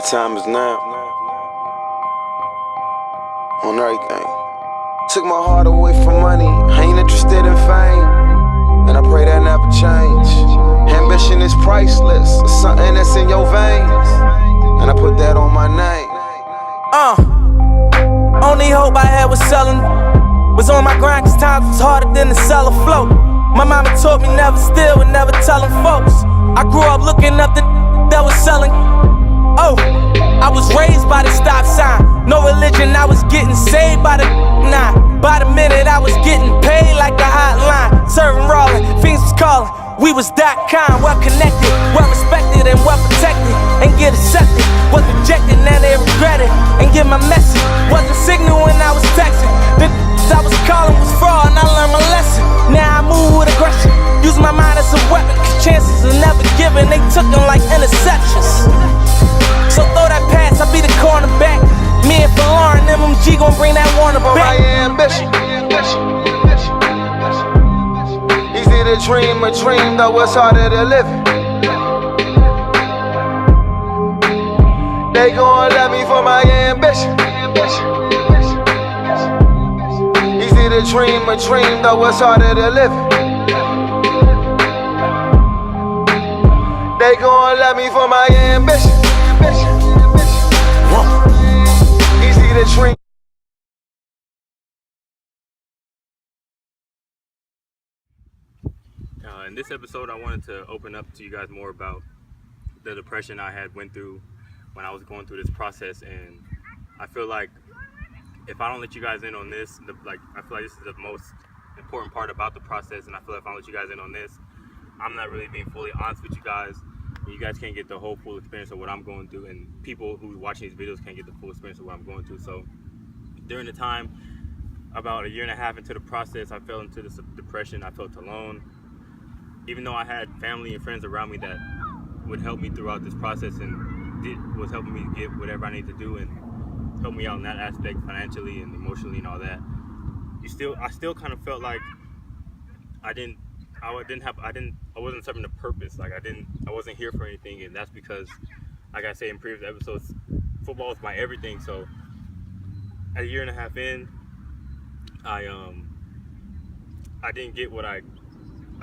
The time is now. On everything. Took my heart away from money. I ain't interested in fame. And I pray that never change. Ambition is priceless. It's something that's in your veins. And I put that on my name. Only hope I had was selling. Was on my grind cause times was harder than to sell a float. My mama taught me never steal and never tellin' folks. I grew up looking up the that was selling. Oh, I was raised by the stop sign. No religion, I was getting saved by the nine. By the minute I was getting paid like a hotline. Serving rolling, fiends was calling. We was that kind, well connected, well respected and well protected. And get accepted, was rejected, now they regret it. And get my message, wasn't signal when I was texting. The I was calling was fraud and I learned my lesson. Now I move with aggression, use my mind as a weapon. Cause chances are never given, they took them like interceptions. So throw that pass, I'll be the cornerback. Me and Lauren, MMG gon' bring that Warner back. My ambition. Easy to dream a dream, though it's harder to live it. They gon' love me for my ambition. Easy to dream a dream, though it's harder to live it. They gon' love me for my ambition. Easy to dream. In this episode, I wanted to open up to you guys more about the depression I had went through when I was going through this process, and I feel like if I don't let you guys in on this, I feel like this is the most important part about the process, and I feel like if I don't let you guys in on this, I'm not really being fully honest with you guys. You guys can't get the whole full experience of what I'm going through, and people who are watching these videos can't get the full experience of what I'm going through. So during the time, about a year and a half into the process, I fell into this depression. I felt alone. Even though I had family and friends around me that would help me throughout this process and was helping me get whatever I need to do and help me out in that aspect financially and emotionally and all that, I still kind of felt like I wasn't serving a purpose. Like I wasn't here for anything, and that's because, like I say in previous episodes, football is my everything. So a year and a half in, I didn't get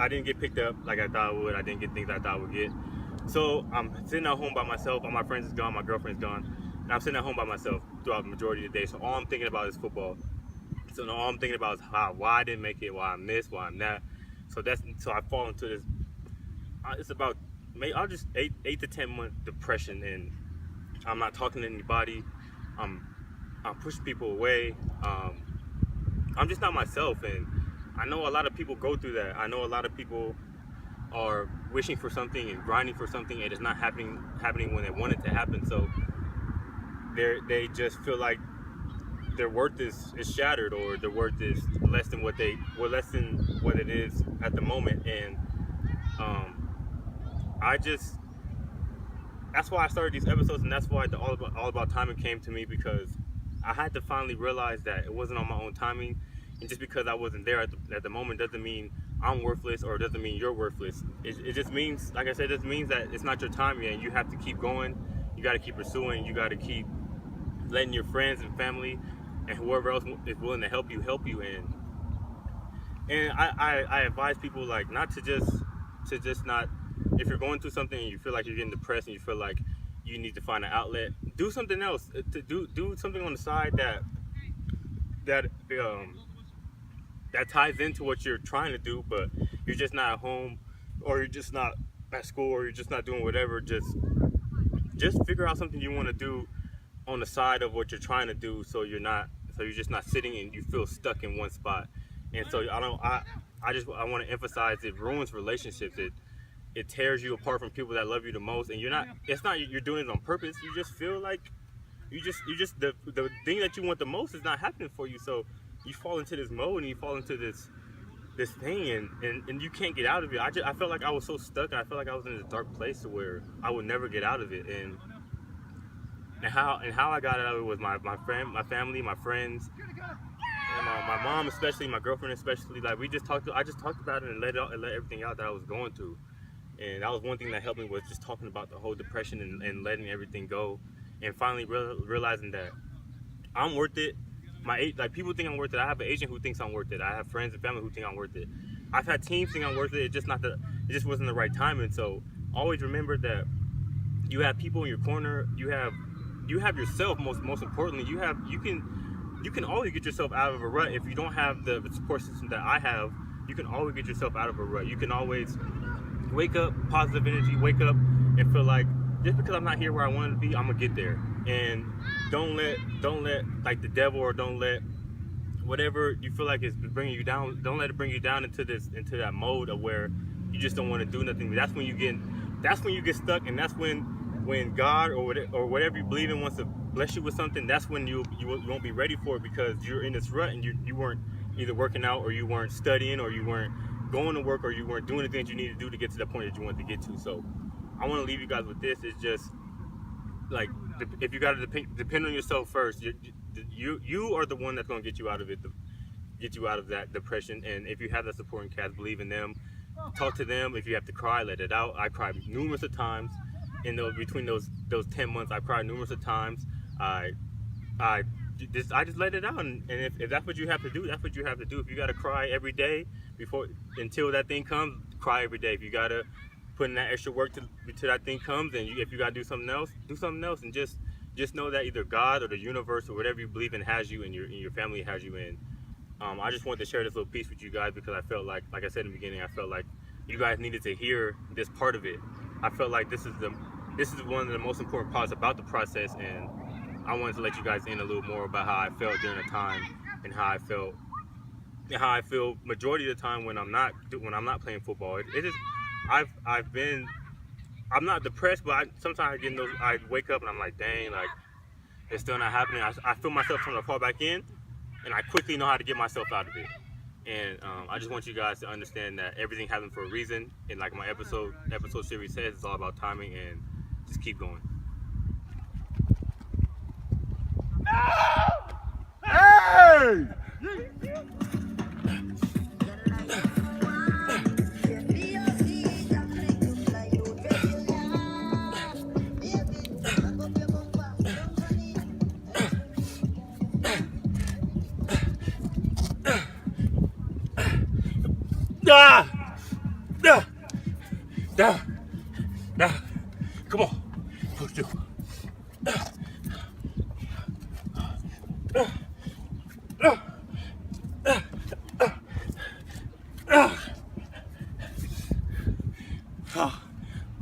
I didn't get picked up like I thought I would. I didn't get things I thought I would get. So I'm sitting at home by myself. All my friends is gone. My girlfriend's gone. And I'm sitting at home by myself throughout the majority of the day. So all I'm thinking about is football. So all I'm thinking about is why I didn't make it, why I missed, why I'm not. So I fall into this. It's about I'll just 8 to 10 month depression, and I'm not talking to anybody. I'm pushing people away. I'm just not myself, and I know a lot of people go through that. I know a lot of people are wishing for something and grinding for something, and it's not happening when they want it to happen. So they just feel like their worth is shattered, or their worth is less than what it is at the moment. And that's why I started these episodes, and that's why the all about timing came to me, because I had to finally realize that it wasn't on my own timing. And just because I wasn't there at the moment doesn't mean I'm worthless, or doesn't mean you're worthless. It just means, like I said, it just means that it's not your time yet. You have to keep going. You got to keep pursuing. You got to keep letting your friends and family and whoever else is willing to help you. And I advise people not to just not, if you're going through something and you feel like you're getting depressed and you feel like you need to find an outlet, do something else. Do something on the side that ties into what you're trying to do, but you're just not at home, or you're just not at school, or you're just not doing whatever. Just figure out something you want to do on the side of what you're trying to do, so you're just not sitting and you feel stuck in one spot. And so I want to emphasize, it ruins relationships. It tears you apart from people that love you the most, and it's not you're doing it on purpose. You just feel like the thing that you want the most is not happening for you. So you fall into this mode, and you fall into this thing, and you can't get out of it. I felt like I was so stuck, and I felt like I was in this dark place to where I would never get out of it. And how I got out of it was my family, my friends, and my mom especially, my girlfriend especially. Like I just talked about it and let everything out that I was going through. And that was one thing that helped me, was just talking about the whole depression and letting everything go. and finally realizing that I'm worth it. Like people think I'm worth it. I have an agent who thinks I'm worth it. I have friends and family who think I'm worth it. I've had teams think I'm worth it. It just wasn't the right time. And so always remember that you have people in your corner. You have yourself. Most importantly, you can always get yourself out of a rut. If you don't have the support system that I have, you can always get yourself out of a rut. You can always wake up, positive energy, wake up and feel like, just because I'm not here where I wanted to be, I'm gonna get there. And don't let like the devil, or don't let whatever you feel like is bringing you down, don't let it bring you down into that mode of where you just don't want to do nothing. That's when you get stuck, and that's when God or whatever you believe in wants to bless you with something. That's when you won't be ready for it, because you're in this rut and you weren't either working out, or you weren't studying, or you weren't going to work, or you weren't doing the things you need to do to get to the point that you wanted to get to. So I want to leave you guys with this. It's just like, if you got to depend on yourself first, you are the one that's going to get you out of it, get you out of that depression. And if you have that supporting cast, believe in them, talk to them. If you have to cry, let it out. I cried numerous of times between those 10 months. I cried numerous of times. I just let it out, and if that's what you have to do, that's what you have to do. If you got to cry every day until that thing comes, cry every day. If you got to put in that extra work till that thing comes, and if you got to do something else, and just know that either God or the universe or whatever you believe in has you, and your family has you in. I just wanted to share this little piece with you guys, because I felt like I said in the beginning, I felt like you guys needed to hear this part of it. I felt like this is one of the most important parts about the process, and I wanted to let you guys in a little more about how I felt during the time, and how I feel majority of the time when I'm not playing football. I'm not depressed, but sometimes I wake up and I'm like, dang, like it's still not happening. I feel myself trying to fall back in, and I quickly know how to get myself out of it. And I just want you guys to understand that everything happens for a reason, and like my episode series says, it's all about timing, and just keep going. Hey! Come on, push through.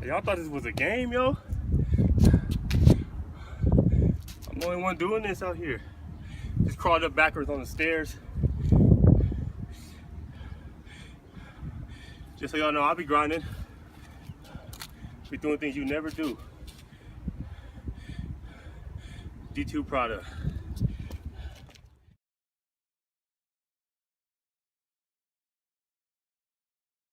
Y'all thought this was a game, yo? I'm the only one doing this out here. Just crawled up backwards on the stairs. Just so y'all know, I'll be grinding. Be doing things you never do. D2 product.